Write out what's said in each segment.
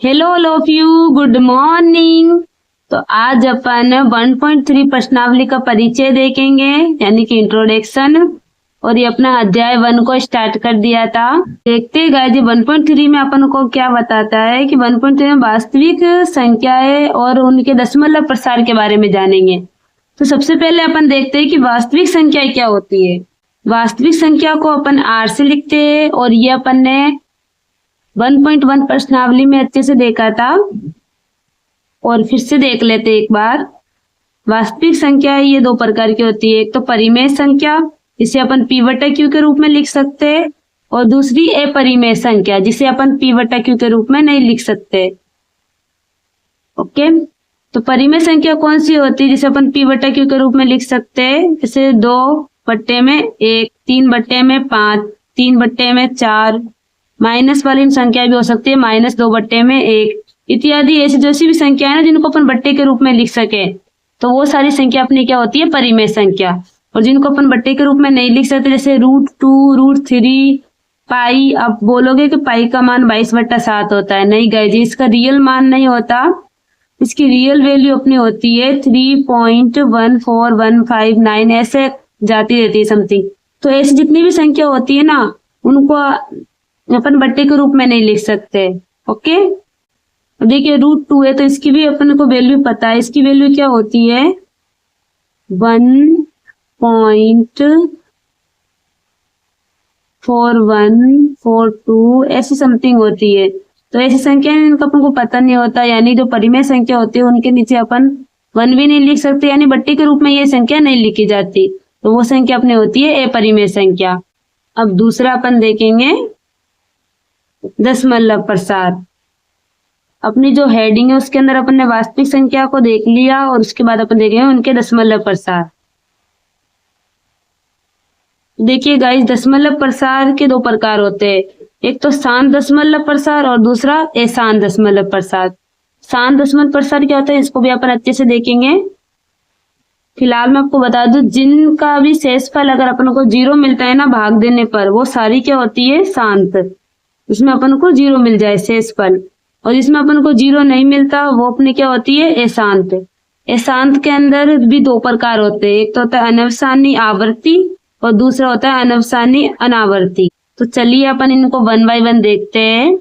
Hello all of you, good morning. तो आज अपन 1.3 प्रश्नावली का परिचय देखेंगे, यानी कि इंट्रोडक्शन। और ये अपना अध्याय 1 को स्टार्ट कर दिया था। देखते हैं गाइस, 1.3 में अपन को क्या बताता है कि 1.3 में वास्तविक संख्याएं और उनके दशमलव प्रसार के बारे में जानेंगे। तो सबसे पहले अपन देखते हैं कि वास्तविक संख्या क्या होती है। वास्तविक संख्या को अपन आर से लिखते हैं, और ये अपन ने 1.1 प्रश्नावली में अच्छे से देखा था, और फिर से देख लेते एक बार। वास्तविक संख्या ये दो प्रकार की होती है, एक तो परिमेय संख्या जिसे अपन p बटा q के रूप में लिख सकते हैं, और दूसरी अपरिमेय संख्या जिसे अपन p बटा q के रूप में नहीं लिख सकते। ओके, तो परिमेय संख्या कौन सी होती है जिसे अपन p बटा q के रूप में लिख सकते हैं? जैसे 2/1, 3/5, 3/4, माइनस वाली संख्या भी हो सकती है -2/1 इत्यादि। ऐसी जैसी भी संख्या है ना जिनको अपन बट्टे के रूप में लिख सके, तो वो सारी संख्या अपनी क्या होती है? परिमेय संख्या। और जिनको अपन बट्टे के रूप में नहीं लिख सकते, जैसे √2, √3, पाई। अब बोलोगे कि पाई का मान 22/7 होता है। नहीं गाइस, इसका रियल मान नहीं होता, इसकी रियल वैल्यू अपनी होती है 3.14159, ऐसे जाती रहती है समथिंग। तो ऐसी जितनी भी संख्या होती है ना, उनको अपन बट्टे के रूप में नहीं लिख सकते। ओके, देखिए √2 है तो इसकी भी अपन को वैल्यू पता है। इसकी वैल्यू क्या होती है? 1.4142 ऐसी समथिंग होती है। तो ऐसी संख्या इनका अपन को पता नहीं होता, यानी जो परिमेय संख्या होती है उनके नीचे अपन 1 भी नहीं लिख सकते, यानी बट्टे के रूप में ये संख्या नहीं लिखी जाती। तो वो संख्या अपनी होती है अपरिमेय संख्या। अब दूसरा अपन देखेंगे दशमलव प्रसार। अपनी जो हेडिंग है उसके अंदर अपन ने वास्तविक संख्या को देख लिया, और उसके बाद अपन देखेंगे उनके दशमलव प्रसार। देखिए गाइस, दशमलव प्रसार के दो प्रकार होते हैं, एक तो शांत दशमलव प्रसार और दूसरा अशांत दशमलव प्रसार। शांत दशमलव प्रसार क्या होता है, इसको भी अपन अच्छे से देखेंगे। फिलहाल मैं आपको बता दूं, जिनका भी शेषफल अगर अपन को 0 मिलता है ना भाग देने पर, वो सारी क्या होती है? शांत। इसमें अपन को 0 मिल जाए शेषफल, और जिसमें अपन को 0 नहीं मिलता वो अपनी क्या होती है? अशांत। अशांत के अंदर भी दो प्रकार होते हैं, एक तो होता है अनवसानी आवर्ती और दूसरा होता है अनवसानी अनावर्ती। तो चलिए अपन इनको 1 बाय 1 देखते हैं।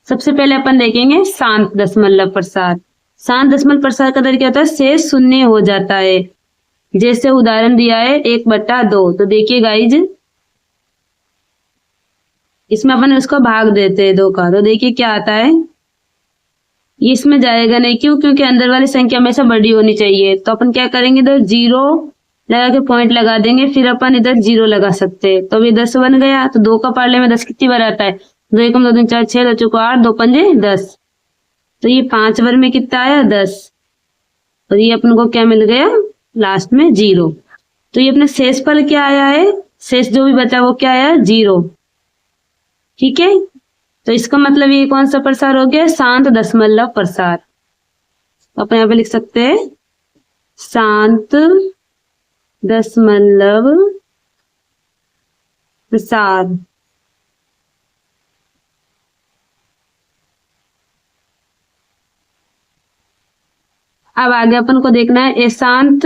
सबसे पहले अपन देखेंगे शांत दशमलव प्रसार। शांत दशमलव प्रसार का दर क्या होता है? शेष शून्य हो जाता है। जैसे उदाहरण दिया है 1/2। तो देखिए गाइज, इसमें अपन उसको भाग देते हैं 2 का, तो देखिए क्या आता है। ये इसमें जाएगा नहीं, क्यों? क्योंकि अंदर वाली संख्या हमेशा बड़ी होनी चाहिए। तो अपन क्या करेंगे, इधर 0 लगा के पॉइंट लगा देंगे, फिर अपन इधर 0 लगा सकते हैं। तो अभी 10 बन गया। तो 2 का पार्ले में 10 कितनी बार आता है? 2 एकम 2 3 4 6, 2 चौको 8, 2 पंजे 10। तो ये 5 बार में कितना आया? 10। और ये अपन को क्या मिल गया? लास्ट में 0। तो ये अपना शेषफल क्या आया है? शेष जो भी बचा वो क्या आया? 0। ठीक है, तो इसका मतलब ये कौन सा प्रसार हो गया? शांत दशमलव प्रसार। अपन यहाँ पे लिख सकते हैं शांत दशमलव प्रसार। अब आगे अपन को देखना है अशांत।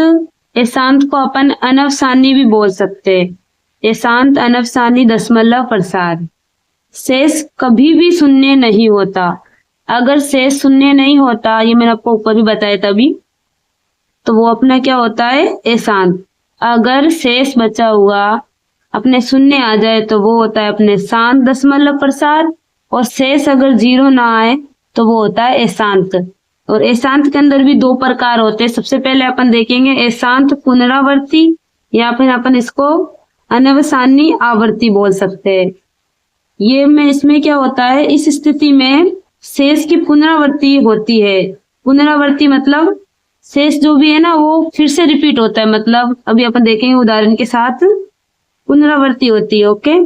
अशांत को अपन अनवसानी भी बोल सकते हैं। अशांत अनवसानी दशमलव प्रसार। शेष कभी भी शून्य नहीं होता। अगर शेष शून्य नहीं होता, ये मैंने आपको ऊपर भी बताया तभी, तो वो अपना क्या होता है? अशांत। अगर शेष बचा हुआ अपने शून्य आ जाए तो वो होता है अपने शांत दशमलव प्रसार, और शेष अगर 0 ना आए तो वो होता है अशांत। और अशांत के अंदर भी 2 प्रकार होते हैं। सबसे पहले अपन देखेंगे अशांत पुनरावर्ती, या फिर अपन इसको अनवसानी आवर्ती बोल सकते हैं। ये में इसमें क्या होता है, इस स्थिति में शेष की पुनरावृत्ति होती है। पुनरावृत्ति मतलब शेष जो भी है ना वो फिर से रिपीट होता है। मतलब अभी अपन देखेंगे उदाहरण के साथ, पुनरावृत्ति होती है। ओके,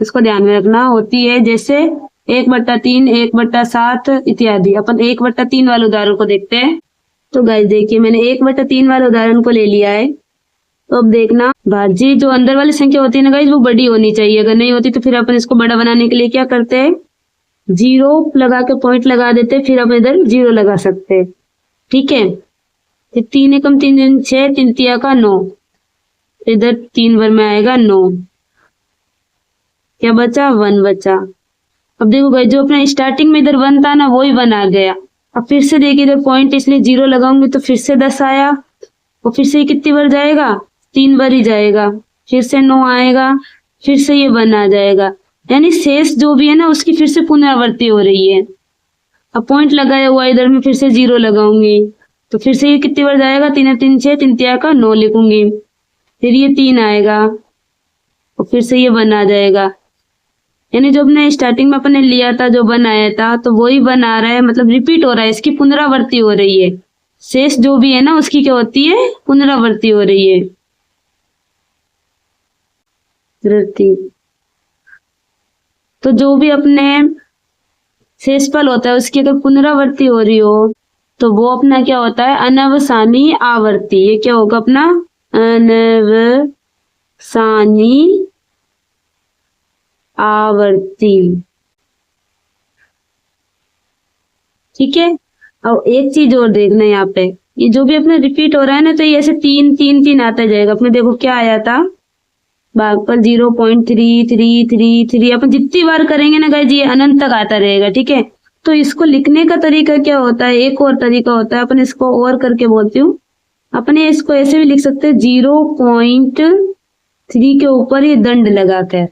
इसको ध्यान में रखना होती है। जैसे 1/3, 1/7 इत्यादि। अपन 1/3 वाले उदाहरण को देखते हैं। तो गाइस देखिए, मैंने 1/3 वाले उदाहरण को ले लिया है। तो अब देखना, भाज्य जो अंदर वाली संख्या होती है ना गाइस, वो बड़ी होनी चाहिए। अगर नहीं होती तो फिर अपन इसको बड़ा बनाने के लिए क्या करते हैं, जीरो लगा के पॉइंट लगा देते, फिर अब इधर जीरो लगा सकते हैं, ठीक है। फिर 3 एकम 3 दूनी 6, 3 तिया का 9, इधर 3 बार में आएगा 9, क्या बचा 1 बचा। अब देखो भाई जो अपना स्टार्टिंग में इधर 1 था ना वही 1 आ गया। अब फिर से देखिए इधर पॉइंट इसलिए जीरो लगाऊंगी तो फिर से 10 आया, और फिर से ये कितनी बार जाएगा 3 बार ही जाएगा, फिर से 9 आएगा, फिर से ये 1 आ जाएगा, यानी शेष जो भी है ना उसकी फिर से पुनरावृत्ति हो रही है। अब पॉइंट लगाया हुआ इधर में फिर से जीरो लगाऊंगी तो फिर से ये कितनी बार जाएगा 3 3 6, 3 तिया का 9 लिखूंगी, फिर ये 3 आएगा और फिर से ये 1 आ जाएगा, यानी जो अपने स्टार्टिंग में अपने लिया था जो 1 आया था तो वही 1 आ रहा है, मतलब रिपीट हो रहा है, इसकी पुनरावृत्ति हो रही है। शेष जो भी है ना उसकी क्या होती है पुनरावृत्ति हो रही है। तो जो भी अपने शेषफल होता है उसकी अगर पुनरावृत्ति हो रही हो तो वो अपना क्या होता है अनवसानी आवर्ती। ये क्या होगा अपना अनवसानी आवर्ती, ठीक है। अब एक चीज और देखना यहाँ पे, ये जो भी अपना रिपीट हो रहा है ना तो ये ऐसे 3 3 3 आता जाएगा। अपने देखो क्या आया था भागफल 0.3333, अपन जितनी बार करेंगे ना गाइस ये अनंत तक आता रहेगा, ठीक है। तो इसको लिखने का तरीका क्या होता है, एक और तरीका होता है, अपन इसको और करके बोलती हूँ, अपने इसको ऐसे भी लिख सकते हैं 0.3 के ऊपर ये दंड लगाकर,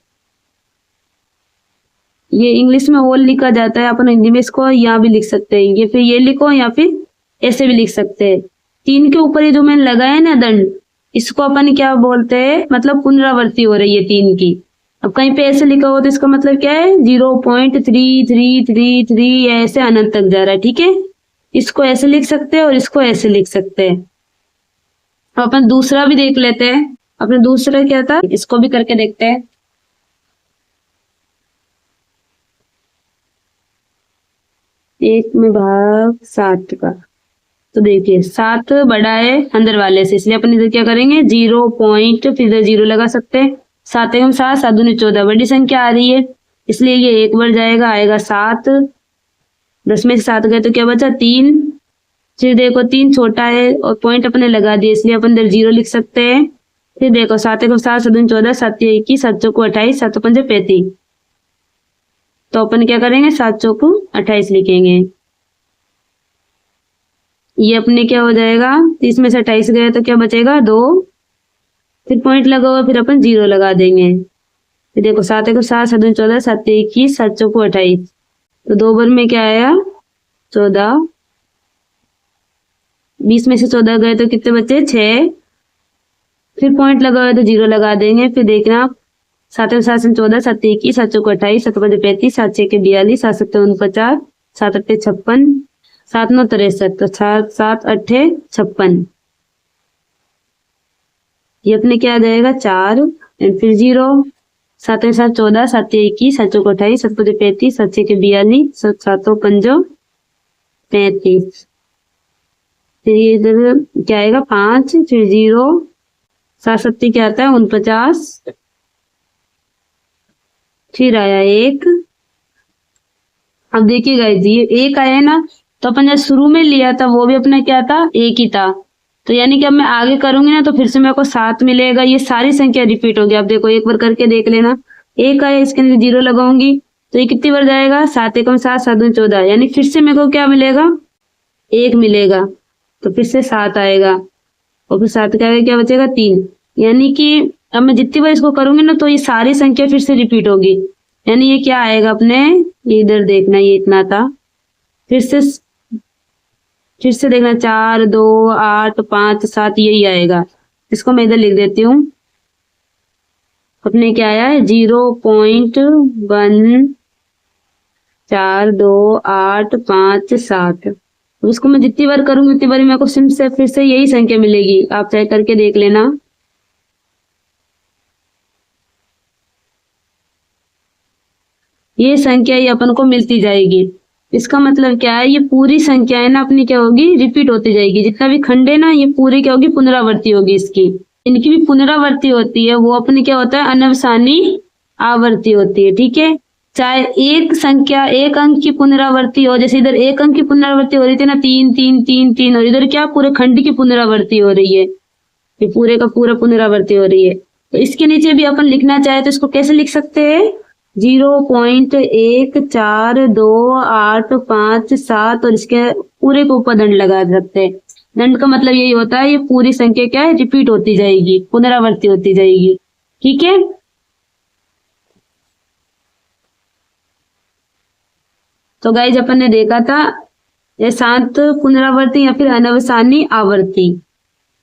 ये इंग्लिश में और लिखा जाता है, अपन हिंदी में इसको यहाँ भी लिख सकते हैं, ये फिर ये लिखो या फिर ऐसे भी लिख सकते हैं। 3 के ऊपर ये जो मैंने लगाया ना दंड, इसको अपन क्या बोलते हैं, मतलब पुनरावृत्ति हो रही है 3 की। अब कहीं पे ऐसे लिखा हो तो इसका मतलब क्या है 0.3333 ऐसे अनंत तक जा रहा है, ठीक है। इसको ऐसे लिख सकते हैं और इसको ऐसे लिख सकते हैं। अब अपन दूसरा भी देख लेते हैं, अपने दूसरा क्या था इसको भी करके देखते हैं। एक में भाग 7 का, तो देखिए 7 बड़ा है अंदर वाले से, इसलिए अपन इधर क्या करेंगे 0 पॉइंट फिर इधर 0 लगा सकते हैं। 7 एकम 7, 7 दूनी 14 बड़ी संख्या आ रही है इसलिए ये एक बार जाएगा, आएगा 7, 10 में से 7 गए तो क्या बचा 3, फिर देखो 3 छोटा है और पॉइंट अपने लगा दिए इसलिए अपन इधर 0 लिख सकते हैं। फिर देखो 7 एकम 7, 7 दूनी 14, 7 21, 7 चौको 28, 7 पंजे 35, तो अपन क्या करेंगे 7 चौको 28 लिखेंगे। ये अपने क्या हो जाएगा 30 में से 28 गए तो क्या बचेगा 2, फिर पॉइंट लगा हुआ फिर अपन 0 लगा देंगे। फिर देखो 7 एकम 7, 7 दूनी 14, 7 21, 7 चौको 28, तो 2 बार में क्या आया 14, 20 में से 14 गए तो कितने बचे 6, फिर पॉइंट लगा हुआ तो 0 लगा देंगे। फिर देखना 7 एकम 7, 14, 7 21, 7 चौको 28, 7 पंजे 35, 7 6 के 42, 7 7 49, 7 8 56, 7 9 63, तो 7 7 8 56, ये अपने क्या आ जाएगा 4, फिर 0, 7 में 7 14, 7 21, 7 चौको 28, 7 पंजे 35, 7 6 के 42, 7 पंजो 35, फिर ये इधर क्या आएगा 5, फिर 0, 7 7 क्या आता है 49, फिर आया 1। अब देखिएगा ये 1 आया ना तो अपन जब शुरू में लिया था वो भी अपना क्या था 1 ही था, तो यानी कि अब मैं आगे करूंगी ना तो फिर से मेरे को 7 मिलेगा, ये सारी संख्या रिपीट होगी। अब देखो एक बार करके देख लेना, 1 आया इसके अंदर 0 लगाऊंगी तो ये कितनी बार जाएगा 7 एकम 7, 7 दूनी 14, यानी फिर से मेरे को क्या मिलेगा 1 मिलेगा, तो फिर से 7 आएगा और फिर 7 का आएगा क्या बचेगा 3, यानी कि अब मैं जितनी बार इसको करूंगी ना तो ये सारी संख्या फिर से रिपीट होगी, यानी ये क्या आएगा अपने इधर देखना ये इतना था, फिर से देखना 4 2 8 5 7 यही आएगा। इसको मैं इधर लिख देती हूँ, अपने क्या आया है 0.14285 इसको मैं जितनी बार करूंगी उतनी बार मेरे को सिम से फिर से यही संख्या मिलेगी, आप चाहे करके देख लेना। ये संख्या ही अपन को मिलती जाएगी, इसका मतलब क्या है ये पूरी संख्या है ना अपनी क्या होगी रिपीट होती जाएगी, जितना भी खंड है ना ये पूरी क्या होगी पुनरावृत्ति होगी, इसकी इनकी भी पुनरावृत्ति होती है, वो अपनी क्या होता है अनवसानी आवर्ती होती है, ठीक है। चाहे एक संख्या एक अंक की पुनरावृत्ति हो, जैसे इधर एक अंक की पुनरावृत्ति हो रही थी ना, 3 3 3 3, और इधर क्या पूरे खंड की पुनरावृत्ति हो रही है, ये पूरे का पूरा पुनरावृत्ति हो रही है। तो इसके नीचे भी अपन लिखना चाहे तो इसको कैसे लिख सकते हैं, 0.142857 और इसके पूरे के ऊपर दंड लगा सकते हैं। दंड का मतलब यही होता है ये पूरी संख्या क्या है, रिपीट होती जाएगी, पुनरावृत्ति होती जाएगी। ठीक है, तो गाइज अपन ने देखा था ये शांत पुनरावृत्ति या फिर अनवसानी आवर्ती,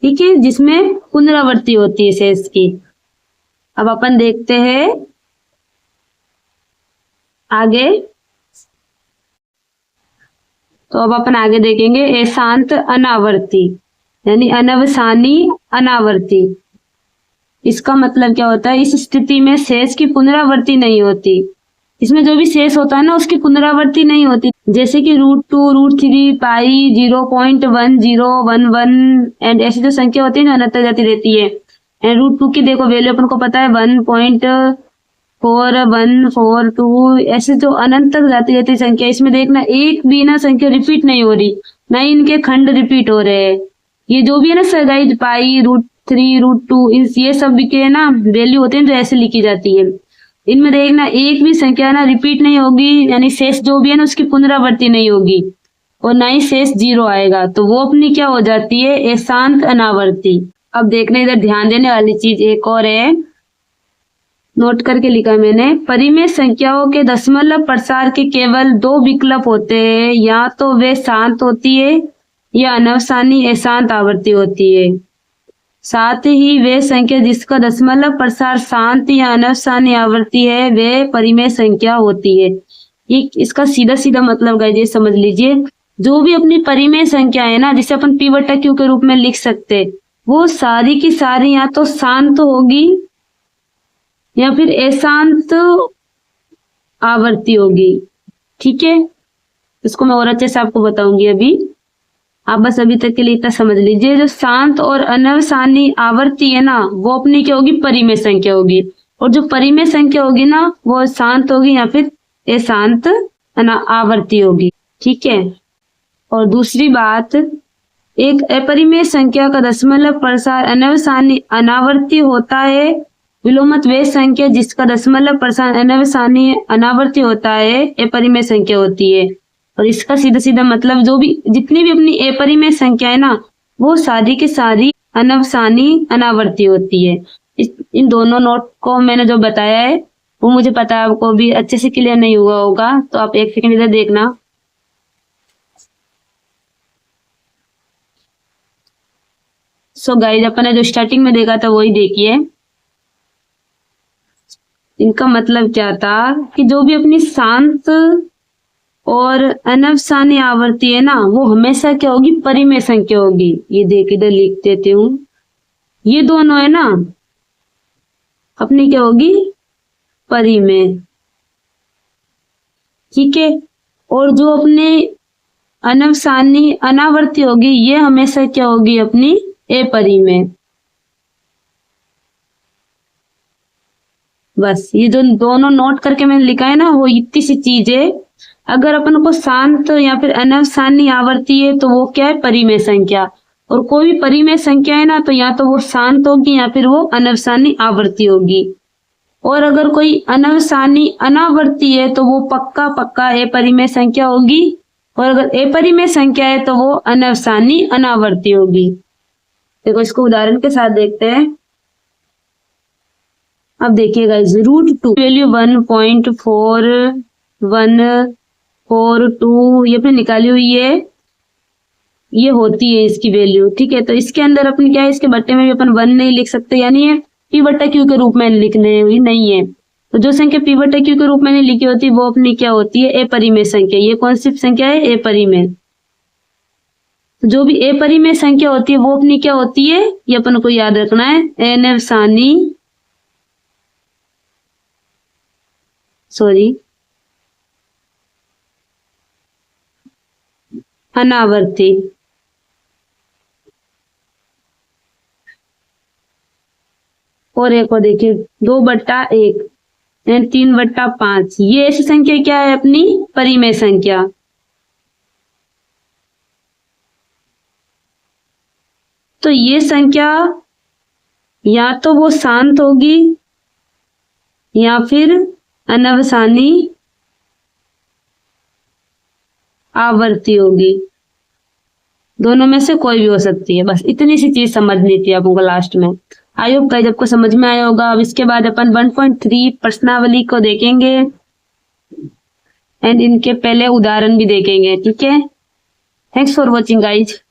ठीक है, जिसमें पुनरावृत्ति होती है शेष की। अब अपन देखते हैं आगे, तो अब अपन आगे देखेंगे अशांत अनावर्ती यानी अनवसानी अनावर्ती। इसका मतलब क्या होता है, इस स्थिति में शेष की पुनरावृत्ति नहीं होती, इसमें जो भी शेष होता है ना उसकी पुनरावृत्ति नहीं होती, जैसे कि √2 √3 पाई 0.1011 एंड ऐसी जो संख्या होती है जो अनंत जाती रहती है। एंड √2 की देखो वैल्यू अपन को पता है 1.4142, ऐसे जो अनंत तक जाती रहती संख्या, इसमें देखना एक भी ना संख्या रिपीट नहीं हो रही, ना ही इनके खंड रिपीट हो रहे हैं। ये जो भी है ना गाइज पाई √3 √2 ये सब भी के ना वैल्यू होते हैं जो ऐसे लिखी जाती है, इनमें देखना एक भी संख्या ना रिपीट नहीं होगी, यानी शेष जो भी है ना उसकी पुनरावृत्ति नहीं होगी और ना ही शेष 0 आएगा, तो वो अपनी क्या हो जाती है, अशांत अनावर्ती। अब देखना इधर ध्यान देने वाली चीज एक और है, नोट करके लिखा मैंने, परिमेय संख्याओं के दशमलव प्रसार के केवल 2 विकल्प होते हैं, या तो वे शांत होती है या अनवसानी अशांत आवर्ती होती है। साथ ही वे संख्या जिसका दशमलव प्रसार शांत या अनवसानी आवर्ती है वे परिमेय संख्या होती है। ये इसका सीधा सीधा मतलब गाइस ये समझ लीजिए, जो भी अपनी परिमेय संख्या है ना जिसे अपन P/Q के रूप में लिख सकते, वो सारी की सारी या तो शांत होगी या फिर अशांत आवर्ती होगी। ठीक है, इसको मैं और अच्छे से आपको बताऊंगी अभी, आप बस अभी तक के लिए इतना समझ लीजिए, जो शांत और अनवसानी आवर्ती है ना वो अपनी क्या होगी, परिमेय संख्या होगी, और जो परिमेय संख्या होगी ना वो शांत होगी या फिर अशांत आवर्ती होगी। ठीक है, और दूसरी बात, एक अपरिमेय संख्या का दशमलव प्रसार अनवसानी अनावर्ती होता है, विलोमत वे संख्या जिसका दशमलव प्रसार अनवसानी अनावर्ती होता है अपरिमेय संख्या होती है। और इसका सीधा सीधा मतलब जो भी जितनी भी अपनी अपरिमेय संख्या है ना वो सारी की सारी अनवसानी अनावर्ती होती है। इन दोनों नोट को मैंने जो बताया है वो मुझे पता है आपको भी अच्छे से क्लियर नहीं हुआ होगा, तो आप एक सेकंड इधर देखना। सो गाइस अपन ने जो स्टार्टिंग में देखा था वही देखिए, इनका मतलब क्या था कि जो भी अपनी शांत और अनवसानी आवर्ती है ना वो हमेशा क्या होगी, परिमेय संख्या होगी। ये देख इधर लिख देती हूँ, ये दोनों है ना अपनी क्या होगी, परिमेय। ठीक है, और जो अपने अनवसानी अनावर्ती होगी ये हमेशा क्या होगी, अपनी अपरिमेय। बस ये जो दोनों नोट करके मैंने लिखा है ना वो इतनी सी चीज है। अगर अपन को शांत या फिर अनवसानी आवर्ती है तो वो क्या है, परिमेय संख्या, और कोई भी परिमेय संख्या है ना तो या तो वो शांत होगी या फिर वो अनवसानी आवर्ती होगी। और अगर कोई अनवसानी अनावर्ती है तो वो पक्का पक्का अपरिमेय संख्या होगी, और अगर अपरिमेय संख्या है तो वो अनवसानी अनावर्ती होगी। देखो इसको उदाहरण के साथ देखते हैं। अब देखिएगा, √2 वैल्यू 1.4142 ये अपने निकाली हुई है, ये होती है इसकी वैल्यू। ठीक है, तो इसके अंदर अपन क्या है, इसके बट्टे में भी अपन 1 नहीं लिख सकते, यानी ये P/Q के रूप में लिखने हुई नहीं है। तो जो संख्या P/Q के रूप में नहीं लिखी होती वो अपनी क्या होती है, अपरिमेय संख्या। ये कौन सी संख्या है, अपरिमेय। तो जो भी अपरिमेय संख्या होती है वो अपनी क्या होती है, ये अपन को याद रखना है, अनवसानी अनावर्ती। और एक और देखिए 2/1, यानी 3/5। ये ऐसी संख्या क्या है अपनी? परिमेय संख्या। तो ये संख्या या तो वो शांत होगी या फिर अनवसानी आवर्ती होगी, दोनों में से कोई भी हो सकती है। बस इतनी सी चीज समझनी थी आपको लास्ट में। आई होप गाइस आपको समझ में आया होगा। अब इसके बाद अपन 1.3 प्रश्नावली को देखेंगे एंड इनके पहले उदाहरण भी देखेंगे। ठीक है, थैंक्स फॉर वॉचिंग गाइज।